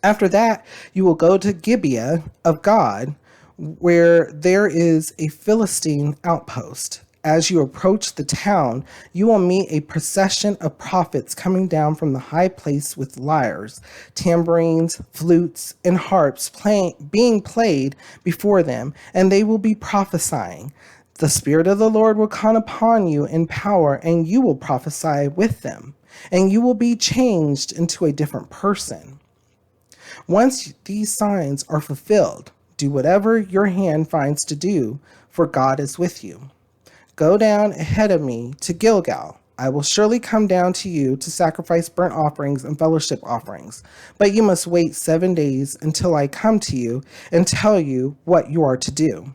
After that, you will go to Gibeah of God, where there is a Philistine outpost. As you approach the town, you will meet a procession of prophets coming down from the high place with lyres, tambourines, flutes, and harps being played before them, and they will be prophesying. The Spirit of the Lord will come upon you in power, and you will prophesy with them, and you will be changed into a different person. Once these signs are fulfilled, do whatever your hand finds to do, for God is with you. Go down ahead of me to Gilgal. I will surely come down to you to sacrifice burnt offerings and fellowship offerings. But you must wait 7 days until I come to you and tell you what you are to do."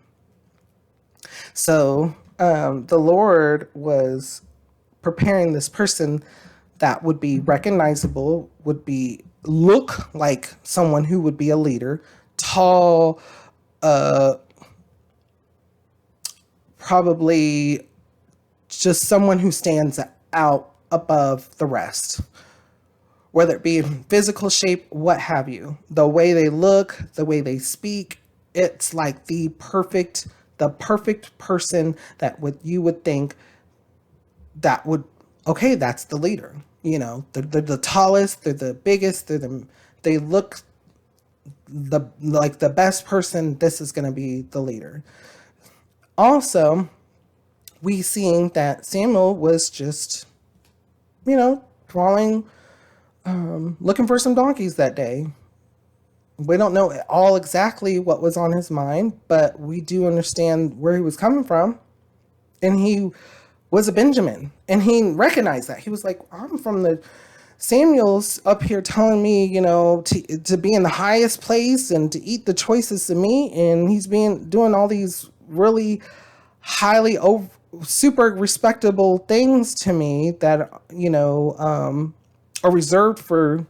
So the Lord was preparing this person that would be recognizable, would be look like someone who would be a leader, tall, probably just someone who stands out above the rest, whether it be in physical shape, what have you. The way they look, the way they speak, it's like the perfect person that would you would think that would, okay, that's the leader. They're the tallest, they're the biggest, they look like the best person. This is going to be the leader. Also, we seeing that Samuel was just, crawling, looking for some donkeys that day. We don't know all exactly what was on his mind, but we do understand where he was coming from. And he was a Benjamin, and he recognized that. He was like, I'm from the Samuel's up here telling me, to be in the highest place and to eat the choicest of meat, and he's doing all these really highly super respectable things to me that are reserved for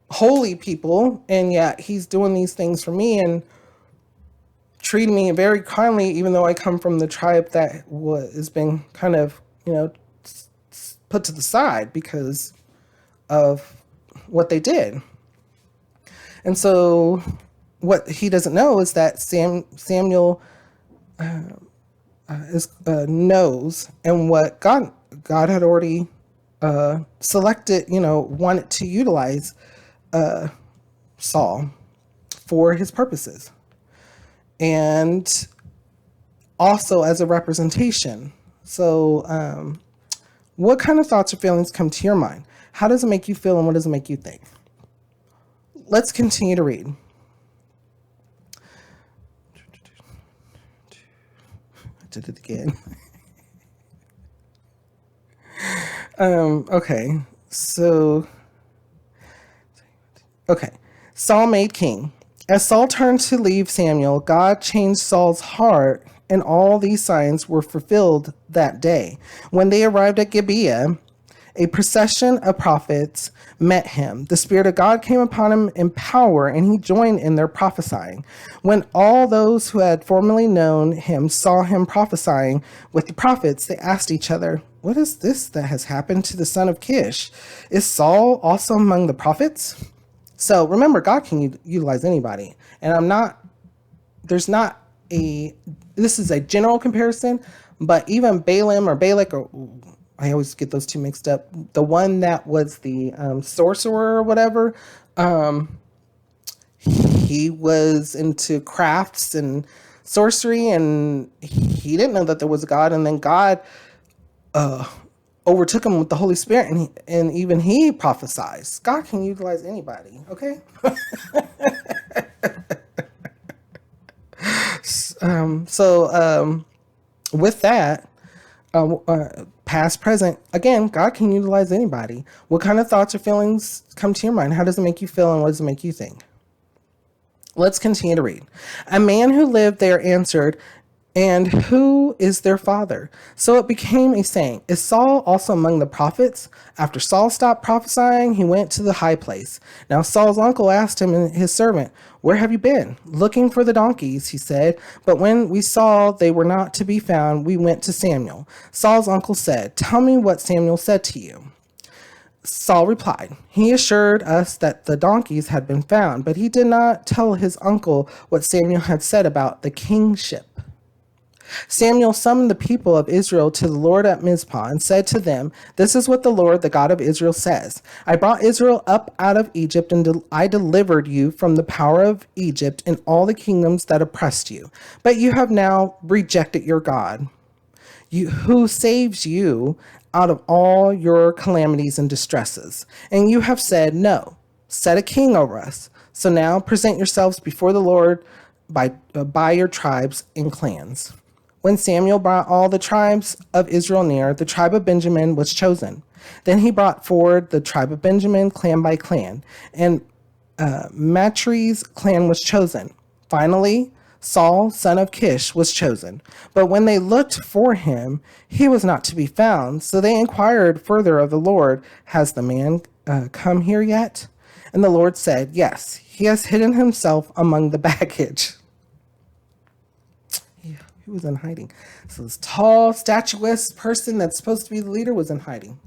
holy people, and yet he's doing these things for me and treating me very kindly, even though I come from the tribe that has been kind of put to the side because of what they did. And so what he doesn't know is that Samuel knows, and what God had already selected, wanted to utilize Saul for his purposes, and also as a representation. So what kind of thoughts or feelings come to your mind? How does it make you feel, and what does it make you think? Let's continue to read. I did it again. Okay. Saul made king. As Saul turned to leave Samuel, God changed Saul's heart, and all these signs were fulfilled that day. When they arrived at Gibeah, a procession of prophets met him. The Spirit of God came upon him in power, and he joined in their prophesying. When all those who had formerly known him saw him prophesying with the prophets, they asked each other, "What is this that has happened to the son of Kish? Is Saul also among the prophets?" So remember, God can utilize anybody. And this is a general comparison, but even Balaam or Balak, or I always get those two mixed up. The one that was the sorcerer or whatever, he was into crafts and sorcery, and he didn't know that there was a God. And then God overtook him with the Holy Spirit, and even he prophesies. God can utilize anybody, okay? With that, past, present, again, God can utilize anybody. What kind of thoughts or feelings come to your mind? How does it make you feel, and what does it make you think? Let's continue to read. A man who lived there answered, "And who is their father?" So it became a saying, "Is Saul also among the prophets?" After Saul stopped prophesying, he went to the high place. Now Saul's uncle asked him and his servant, "Where have you been?" "Looking for the donkeys," he said. "But when we saw they were not to be found, we went to Samuel." Saul's uncle said, "Tell me what Samuel said to you." Saul replied, "He assured us that the donkeys had been found, but he did not tell his uncle what Samuel had said about the kingship." Samuel summoned the people of Israel to the Lord at Mizpah and said to them, "This is what the Lord, the God of Israel, says. I brought Israel up out of Egypt, and I delivered you from the power of Egypt and all the kingdoms that oppressed you. But you have now rejected your God, who saves you out of all your calamities and distresses. And you have said, 'No, set a king over us.' So now present yourselves before the Lord by your tribes and clans." When Samuel brought all the tribes of Israel near, the tribe of Benjamin was chosen. Then he brought forward the tribe of Benjamin, clan by clan, and Matri's clan was chosen. Finally, Saul, son of Kish, was chosen. But when they looked for him, he was not to be found. So they inquired further of the Lord, has the man come here yet? And the Lord said, yes, he has hidden himself among the baggage. Yeah, he was in hiding. So this tall, statuesque person that's supposed to be the leader was in hiding.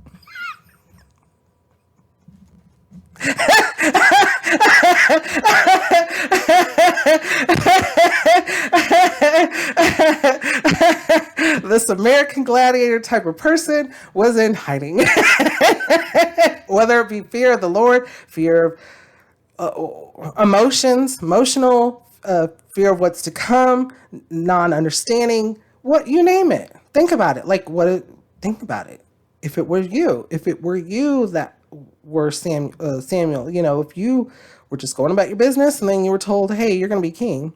This American gladiator type of person was in hiding. Whether it be fear of the Lord, fear of emotional fear of what's to come, non-understanding, what you name it. Think about it. Think about it. If it were you that were Samuel, if you were just going about your business and then you were told, hey, you're going to be king.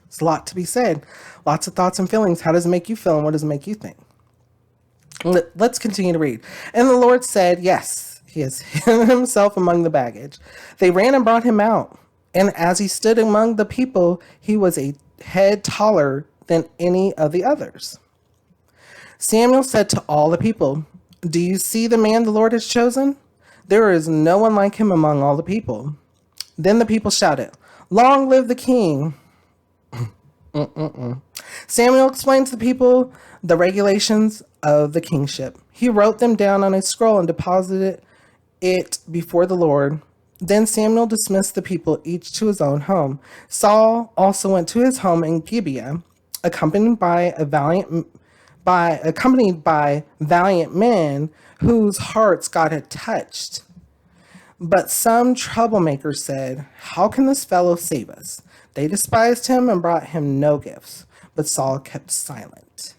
It's a lot to be said. Lots of thoughts and feelings. How does it make you feel and what does it make you think? Let's continue to read. And the Lord said, yes, he has hidden himself among the baggage. They ran and brought him out. And as he stood among the people, he was a head taller than any of the others. Samuel said to all the people, do you see the man the Lord has chosen? There is no one like him among all the people. Then the people shouted, long live the king. Samuel explained to the people the regulations of the kingship. He wrote them down on a scroll and deposited it before the Lord. Then Samuel dismissed the people, each to his own home. Saul also went to his home in Gibeah, accompanied by valiant men whose hearts God had touched. But some troublemakers said, how can this fellow save us? They despised him and brought him no gifts. But Saul kept silent.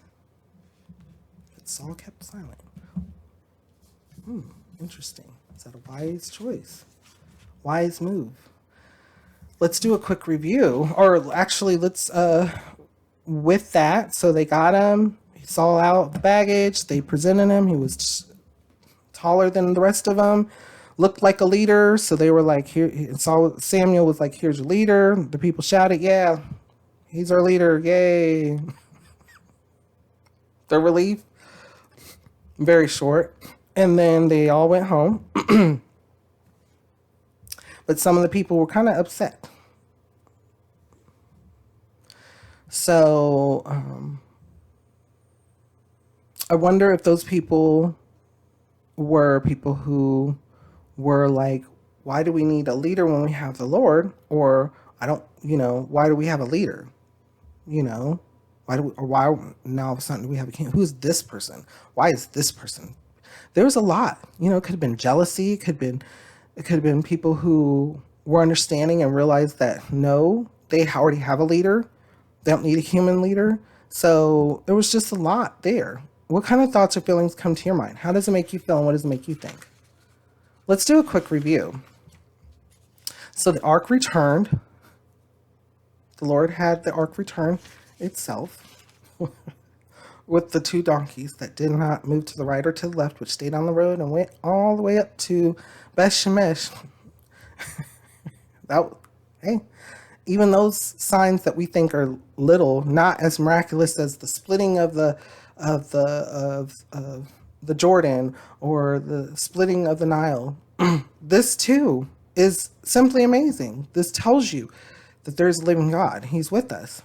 Interesting. Is that a wise choice? Wise move. Let's do a quick review. Or actually, let's, with that, so they got him. He saw out the baggage. They presented him. He was taller than the rest of them. Looked like a leader. So they were like, here. Samuel was like, here's your leader. The people shouted, yeah, he's our leader. Yay. The relief, very short. And then they all went home. But some of the people were kind of upset. So I wonder if those people were people who were like, why do we need a leader when we have the Lord? Or why do we have a leader? Why now all of a sudden do we have a king? Who's this person? Why is this person? There was a lot, it could have been jealousy. It could have been people who were understanding and realized that no, they already have a leader. They don't need a human leader. So there was just a lot there. What kind of thoughts or feelings come to your mind? How does it make you feel and what does it make you think? Let's do a quick review. So the ark returned. The Lord had the ark return itself with the two donkeys that did not move to the right or to the left, which stayed on the road and went all the way up to Beth Shemesh. Even those signs that we think are little, not as miraculous as the splitting of the Jordan or the splitting of the Nile. This too is simply amazing. This tells you that there's a living God. He's with us.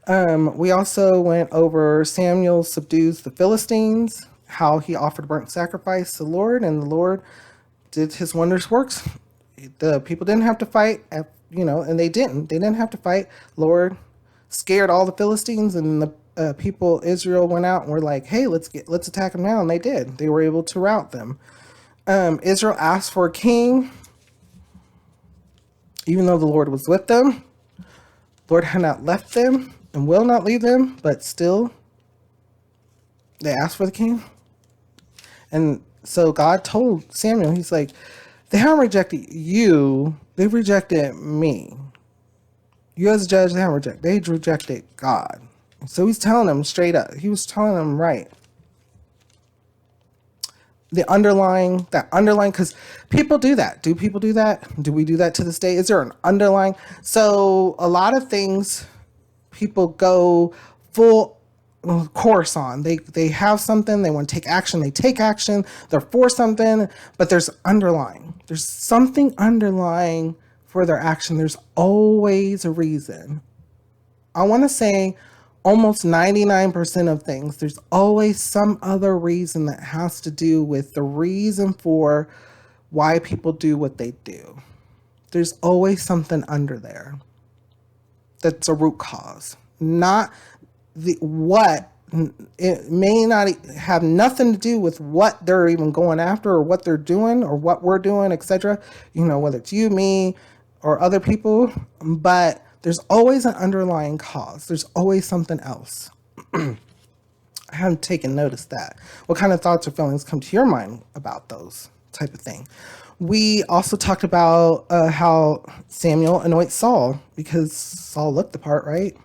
We also went over Samuel subdues the Philistines, how he offered burnt sacrifice to the Lord, and the Lord did his wondrous works. The people didn't have to fight, and they didn't. They didn't have to fight. Lord scared all the Philistines, and the people Israel went out and were like, hey, let's attack them now, and they did. They were able to rout them. Israel asked for a king, even though the Lord was with them. Lord had not left them and will not leave them, but still they asked for the king. And so God told Samuel, he's like, they haven't rejected you, they've rejected me. You as a judge, they rejected God. So he's telling them straight up. He was telling them right. that underlying, because people do that. Do people do that? Do we do that to this day? Is there an underlying? So a lot of things people go full course on. They have something, they want to take action, they take action, they're for something, but there's underlying. There's something underlying for their action. There's always a reason. I want to say almost 99% of things, there's always some other reason that has to do with the reason for why people do what they do. There's always something under there that's a root cause. Not the what. It may not have nothing to do with what they're even going after or what they're doing or what we're doing, etc. Whether it's you, me, or other people, but there's always an underlying cause. There's always something else. I haven't taken notice that. What kind of thoughts or feelings come to your mind about those type of thing? We also talked about how Samuel anoints Saul because Saul looked the part, right?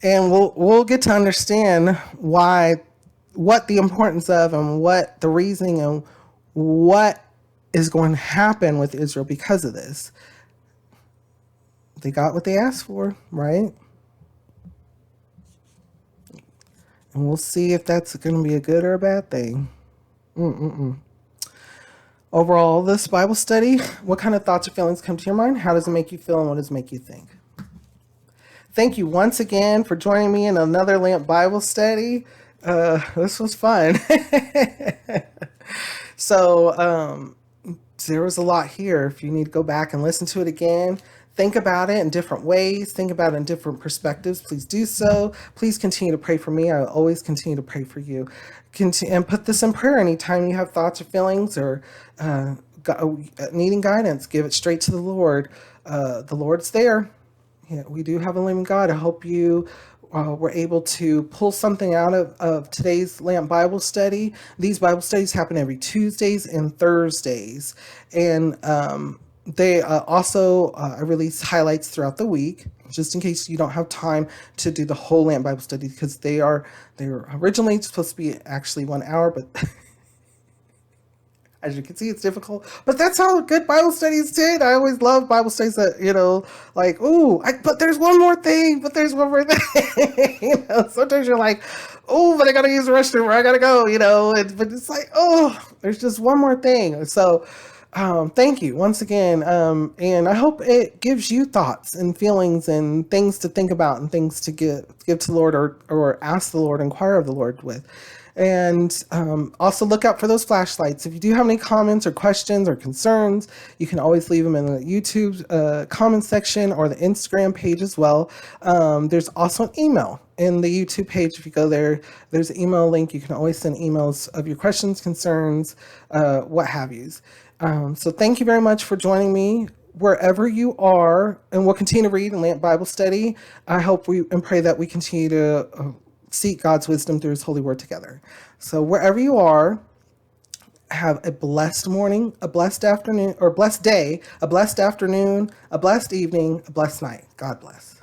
And we'll get to understand what the importance of and what the reasoning and what is going to happen with Israel because of this. They got what they asked for, right? And we'll see if that's going to be a good or a bad thing. Overall, this Bible study, what kind of thoughts or feelings come to your mind? How does it make you feel and what does it make you think? Thank you once again for joining me in another Lamp Bible study. This was fun. So there was a lot here. If you need to go back and listen to it again, think about it in different ways, think about it in different perspectives, please do so. Please continue to pray for me. I will always continue to pray for you. And put this in prayer anytime you have thoughts or feelings or needing guidance. Give it straight to the Lord. The Lord's there. Yeah, we do have a living God. I hope you were able to pull something out of today's Lamp Bible study. These Bible studies happen every Tuesdays and Thursdays. And they also I release highlights throughout the week, just in case you don't have time to do the whole Lamp Bible study, because they were originally supposed to be actually 1 hour, but as you can see, it's difficult, but that's how good Bible studies did. I always love Bible studies that, like, but there's one more thing, sometimes you're like, but I gotta use the restroom or I gotta go, but it's like, there's just one more thing. So, thank you once again. And I hope it gives you thoughts and feelings and things to think about and things to give to the Lord or ask the Lord, inquire of the Lord with. And also look out for those flashlights. If you do have any comments or questions or concerns, you can always leave them in the YouTube comment section or the Instagram page as well. There's also an email in the YouTube page. If you go there, there's an email link. You can always send emails of your questions, concerns, what have yous. So thank you very much for joining me wherever you are, and we'll continue to read and Lamp Bible study. I hope and pray that we continue to seek God's wisdom through his holy word together. So wherever you are, have a blessed morning, a blessed afternoon, or blessed day, a blessed afternoon, a blessed evening, a blessed night. God bless.